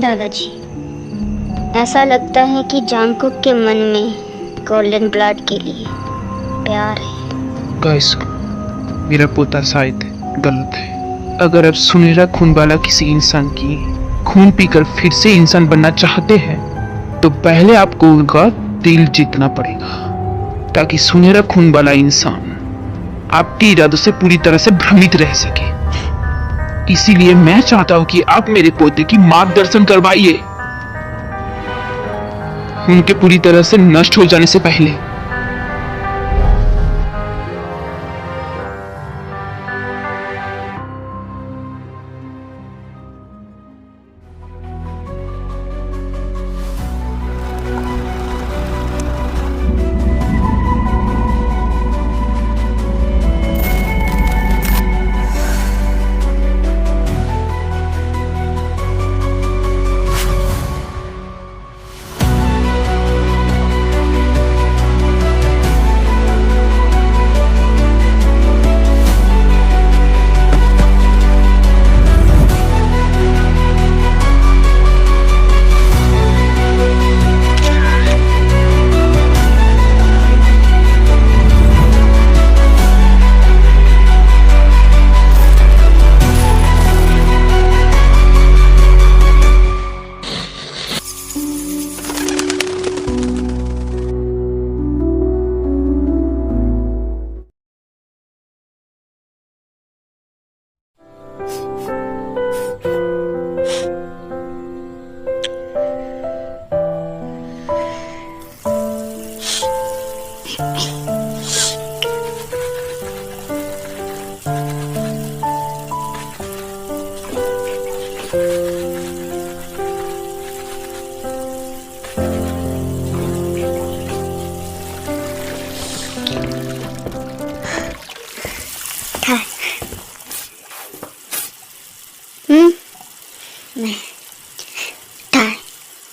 दादाजी, ऐसा लगता है कि जांगकुक के मन में गोल्डन ब्लड के लिए प्यार है। गाइस, मेरा पोता शायद गलत है। अगर आप सुनहरा खून वाला किसी इंसान की खून पीकर फिर से इंसान बनना चाहते हैं तो पहले आपको उनका दिल जीतना पड़ेगा, ताकि सुनहरा खून वाला इंसान आपके इरादों से पूरी तरह से भ्रमित रह सके। इसीलिए मैं चाहता हूं कि आप मेरे पोते की मार्गदर्शन करवाइए, उनके पूरी तरह से नष्ट हो जाने से पहले।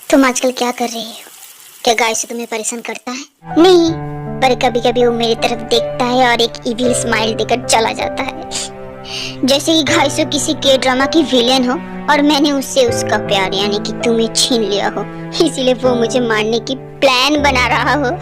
तुम आजकल क्या कर रही हो? क्या गाय से तुम्हें परेशान करता है? नहीं, पर कभी कभी वो मेरी तरफ देखता है और एक इविल स्माइल देकर चला जाता है, जैसे कि गाय से किसी के ड्रामा की विलेन हो और मैंने उससे उसका प्यार यानी कि तुम्हें छीन लिया हो, इसीलिए वो मुझे मारने की प्लान बना रहा हो।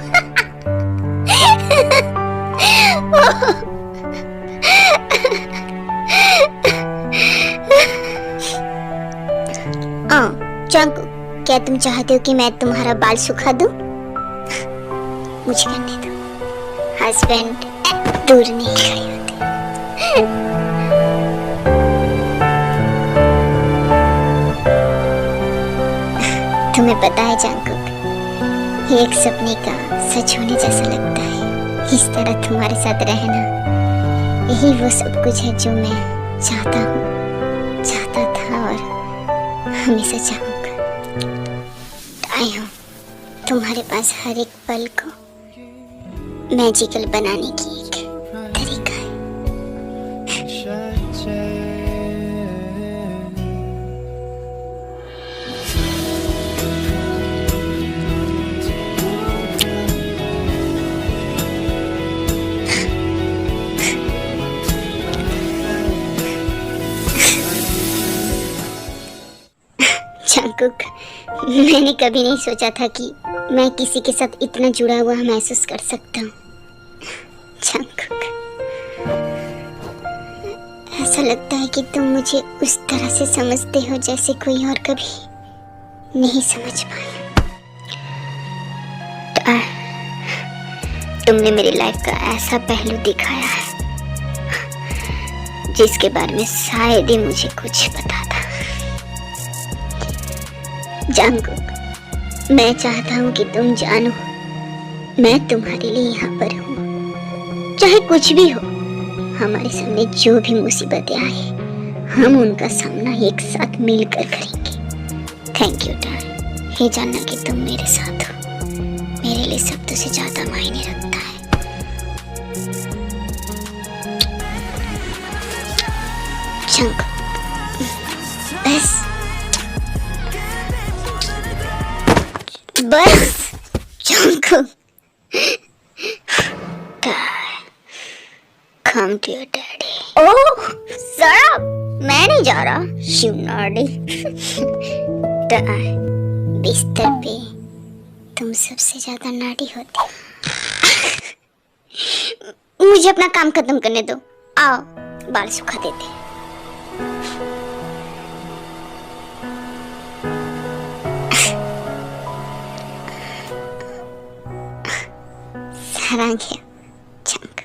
जांगकुक, क्या तुम चाहते हो कि मैं तुम्हारा बाल सुखा दूं? मुझे करने दो। हस्बैंड दूर नहीं खड़े होते। तुम्हें पता है जांगकुक, ये एक सपने का सच होने जैसा लगता है। इस तरह तुम्हारे साथ रहना, यही वो सब कुछ है जो मैं चाहता था और हमेशा चाहूंगा। आई हूँ तुम्हारे पास हर एक पल को मैजिकल बनाने की एक तरीका है। जांगकुक, मैंने कभी नहीं सोचा था कि मैं किसी के साथ इतना जुड़ा हुआ महसूस कर सकता हूँ। जांगकुक, ऐसा लगता है कि तुम मुझे उस तरह से समझते हो जैसे कोई और कभी नहीं समझ पाया। तुमने मेरी लाइफ का ऐसा पहलू दिखाया है जिसके बारे में शायद ही मुझे कुछ पता था। जांगकुक, मैं चाहता हूँ कि तुम जानो, मैं तुम्हारे लिए यहाँ पर हूँ। चाहे कुछ भी हो, हमारे सामने जो भी मुसीबतें आए, हम उनका सामना एक साथ मिलकर करेंगे। थैंक यू डार्लिंग, ये जानना कि तुम मेरे साथ हो मेरे लिए शब्दों से ज्यादा मायने रखता है। जांगकुक, बस जांगकुक, come to your daddy. Oh, shut up, मैं नहीं जा रहा, शिव नाडी। बिस्तर पे तुम सबसे ज्यादा नाटी होती। मुझे अपना काम खत्म करने दो। आओ बाल सुखा देते। सारंग चंक,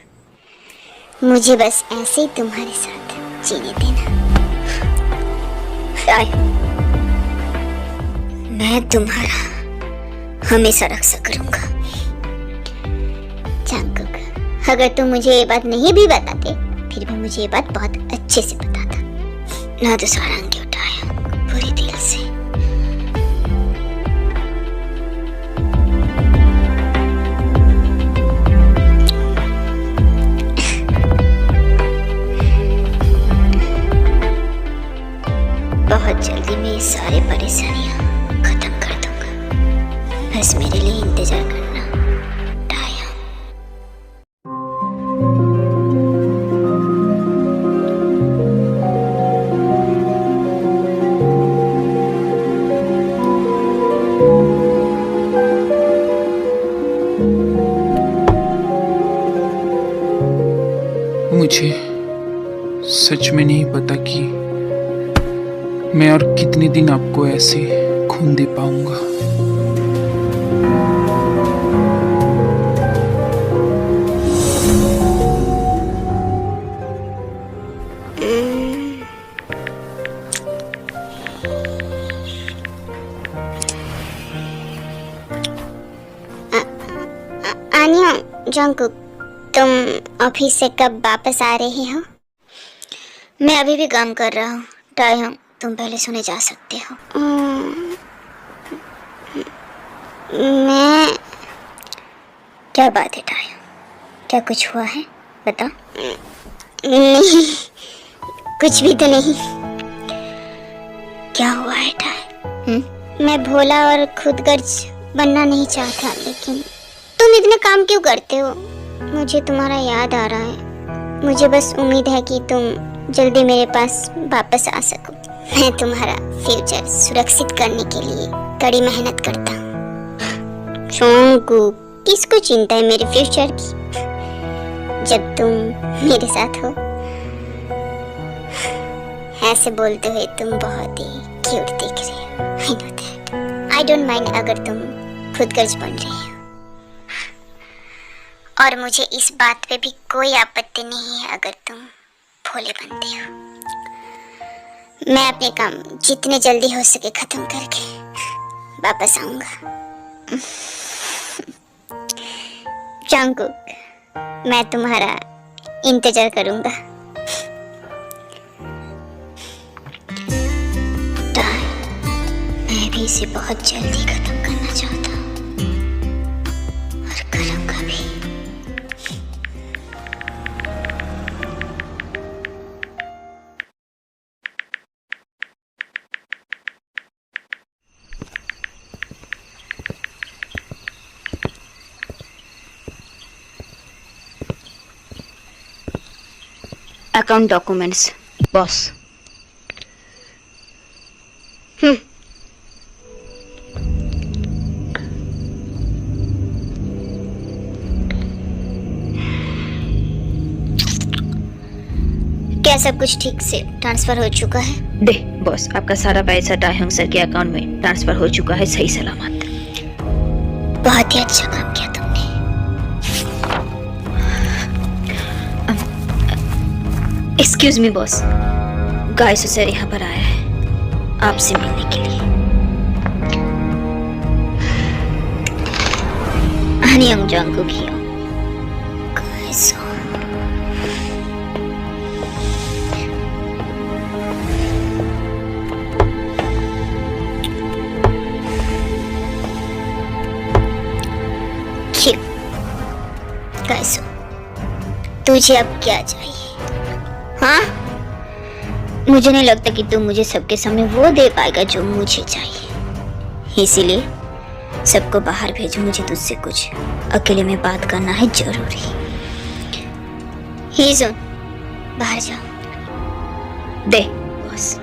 मुझे बस ऐसे ही तुम्हारे साथ जीने देना। मैं तुम्हारा हमेशा रक्षा करूंगा। चांकुक, अगर तुम मुझे ये बात नहीं भी बताते फिर भी मुझे ये बात बहुत अच्छे से पता था ना। तो सारंग उठाया पूरे दिल से। बहुत जल्दी मैं ये सारी परेशानियां खत्म कर दूंगा। बस मेरे लिए इंतजार करना टाया। मुझे सच में नहीं पता कि मैं और कितने दिन आपको ऐसे खून दे पाऊंगा। आनिया, जंकुक, तुम ऑफिस से कब वापस आ रहे हो? मैं अभी भी काम कर रहा हूँ। टाइम, तुम पहले सोने जा सकते हो। मैं क्या बात है टाइम, क्या कुछ हुआ है? बता। नहीं, कुछ भी तो नहीं। क्या हुआ है टाइम? मैं भोला और खुदगर्ज बनना नहीं चाहता, लेकिन तुम इतने काम क्यों करते हो? मुझे तुम्हारा याद आ रहा है। मुझे बस उम्मीद है कि तुम जल्दी मेरे पास वापस आ सको। मैं तुम्हारा फ्यूचर सुरक्षित करने के लिए कड़ी मेहनत करता हूँ। शोंकू, किसको चिंता है मेरे फ्यूचर की, जब तुम मेरे साथ हो। ऐसे बोलते हुए तुम बहुत ही क्यूट दिख रही हो। I know that. I don't mind अगर तुम खुदगर्ज बन रही हो, और मुझे इस बात पे भी कोई आपत्ति नहीं है अगर तुम भोले बनते हो। मैं अपने काम जितने जल्दी हो सके खत्म करके वापस आऊंगा। चांकुक, मैं तुम्हारा इंतजार करूंगा। मैं भी इसे बहुत जल्दी खत्म करना चाहता हूँ, और करूंगा भी। Account documents boss. क्या सब कुछ ठीक से ट्रांसफर हो चुका है? दे बॉस, आपका सारा पैसा डायहंग सर के अकाउंट में ट्रांसफर हो चुका है, सही सलामत। बहुत ही अच्छा काम किया तुमने। Excuse me boss, guys sir यहाँ पर आया है आपसे मिलने के लिए। हनियम जांग को किया। कैसो, तुझे अब क्या चाहिए? हाँ, मुझे नहीं लगता कि तुम मुझे सबके सामने वो दे पाएगा जो मुझे चाहिए, इसीलिए सबको बाहर भेजो। मुझे तुझसे कुछ अकेले में बात करना है जरूरी। ही सुन, बाहर जाओ। दे बॉस।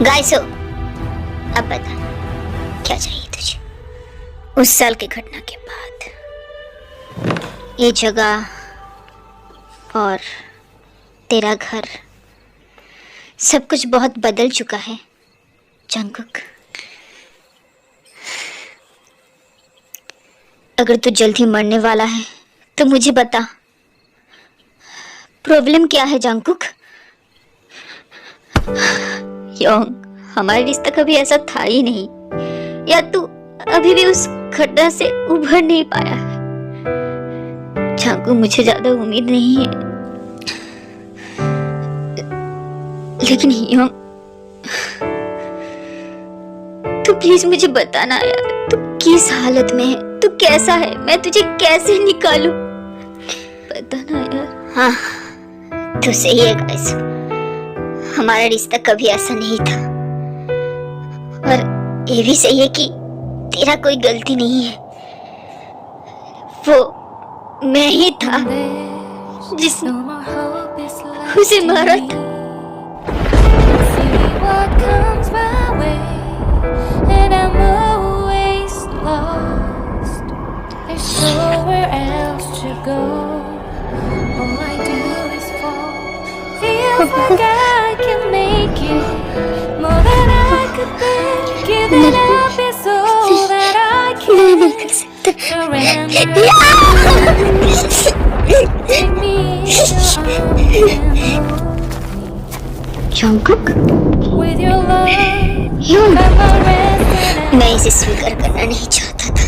गाइसो, अब बता क्या चाहिए तुझे? उस साल की घटना के बाद ये जगह और तेरा घर सब कुछ बहुत बदल चुका है जंगकुक। अगर तू जल्दी मरने वाला है तो मुझे बता, प्रॉब्लम क्या है जंगकुक? योंग, हमारा रिश्ता कभी ऐसा था ही नहीं, या तू अभी भी उस घटना से उभर नहीं पाया है? जंगकुक, मुझे ज्यादा उम्मीद नहीं है, लेकिन योंग, तू प्लीज मुझे बताना यार, तू किस हालत में है, तू कैसा है, मैं तुझे कैसे निकालूं? बताना यार। हाँ, तू सही है गाइस, हमारा रिश्ता कभी ऐसा नहीं था। और ये भी सही है कि तेरा कोई गलती नहीं है, वो मैं ही था जिसने उसे मारा था। Nowhere else to go. All I do is fall. Feels like I can make it more than I could think. Giving up is all that I can. Surrender. Take me in your arms Jungkook, with your love. Yong, Got my rest and मैं इसे स्वीकार करना नहीं चाहता था,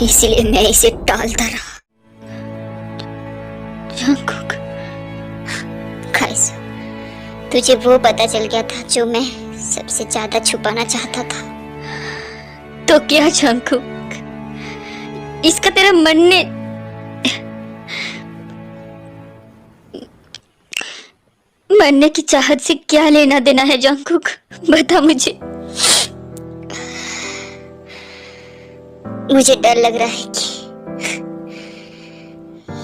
इसीलिए मैं इसे टालता रहा। जंगकुक, गाइस, तुझे वो पता चल गया था जो मैं सबसे ज्यादा छुपाना चाहता था। तो क्या जंगकुक, इसका तेरा मरने की चाहत से क्या लेना देना है जंगकुक? बता मुझे। मुझे डर लग रहा है कि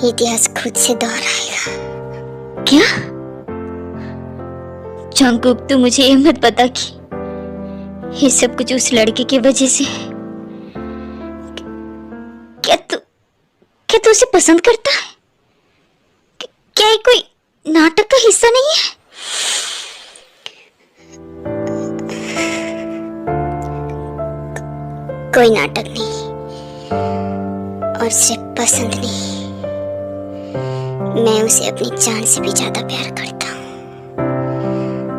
इतिहास खुद से दोहराएगा। क्या? जंगकुक, तू मुझे ये मत बता कि ये सब कुछ उस लड़के की वजह से है। क्या तू उसे पसंद करता है? क्या ये कोई नाटक का हिस्सा नहीं है? कोई नाटक नहीं, और सिर्फ पसंद नहीं, मैं उसे अपनी जान से भी ज्यादा प्यार करता हूँ,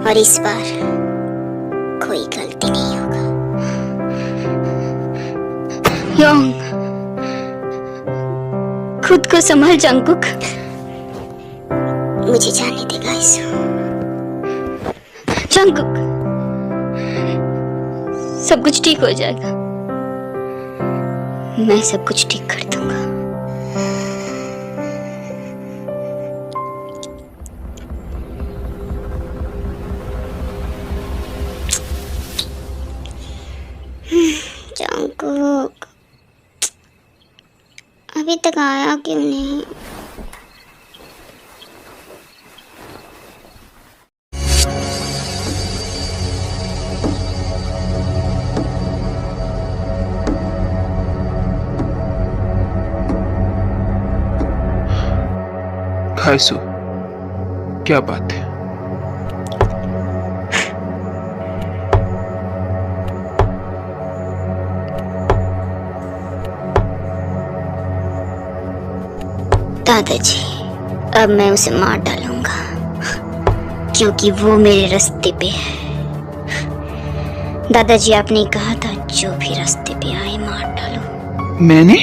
और इस बार कोई गलती नहीं होगा। योंग, खुद को संभाल जंगकुक। मुझे जाने दे गाइस। जंगकुक, सब कुछ ठीक हो जाएगा, मैं सब कुछ ठीक कर दूंगा। जंगकुक अभी तक आया क्यों नहीं? खाइसो, क्या बात है? दादाजी, अब मैं उसे मार डालूंगा, क्योंकि वो मेरे रास्ते पे है। दादाजी, आपने कहा था जो भी रास्ते पे आए मार डालो। मैंने?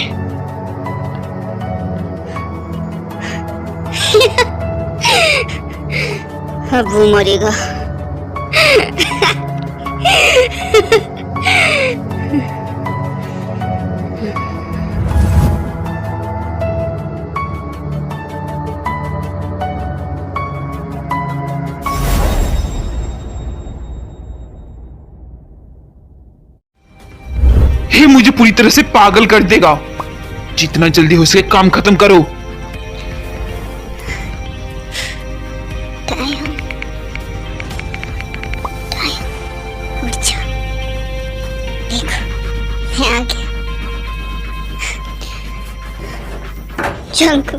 अब वो मरेगा। ये मुझे पूरी तरह से पागल कर देगा। जितना जल्दी हो सके काम खत्म करो। टाइम उठ जाओ। देखो मैं आ गया। जंकु,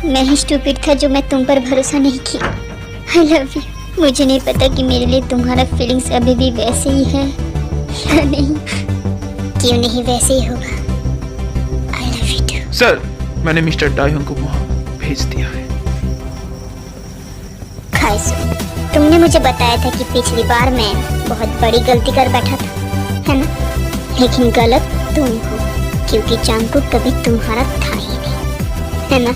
मैं ही स्टूपिड था जो मैं तुम पर भरोसा नहीं किया। आई लव यू। मुझे नहीं पता कि मेरे लिए तुम्हारा फीलिंग्स अभी भी वैसे ही है या नहीं। क्यों नहीं वैसे ही होगा। I love you too. Sir, मैंने मिस्टर डायोंग को वहाँ भेज दिया है। खाइसो, तुमने मुझे बताया था कि पिछली बार मैं बहुत बड़ी गलती कर बैठा था, है ना? लेकिन गलत तुम हो, क्योंकि चांगकुक कभी तुम्हारा था ही नहीं, है ना?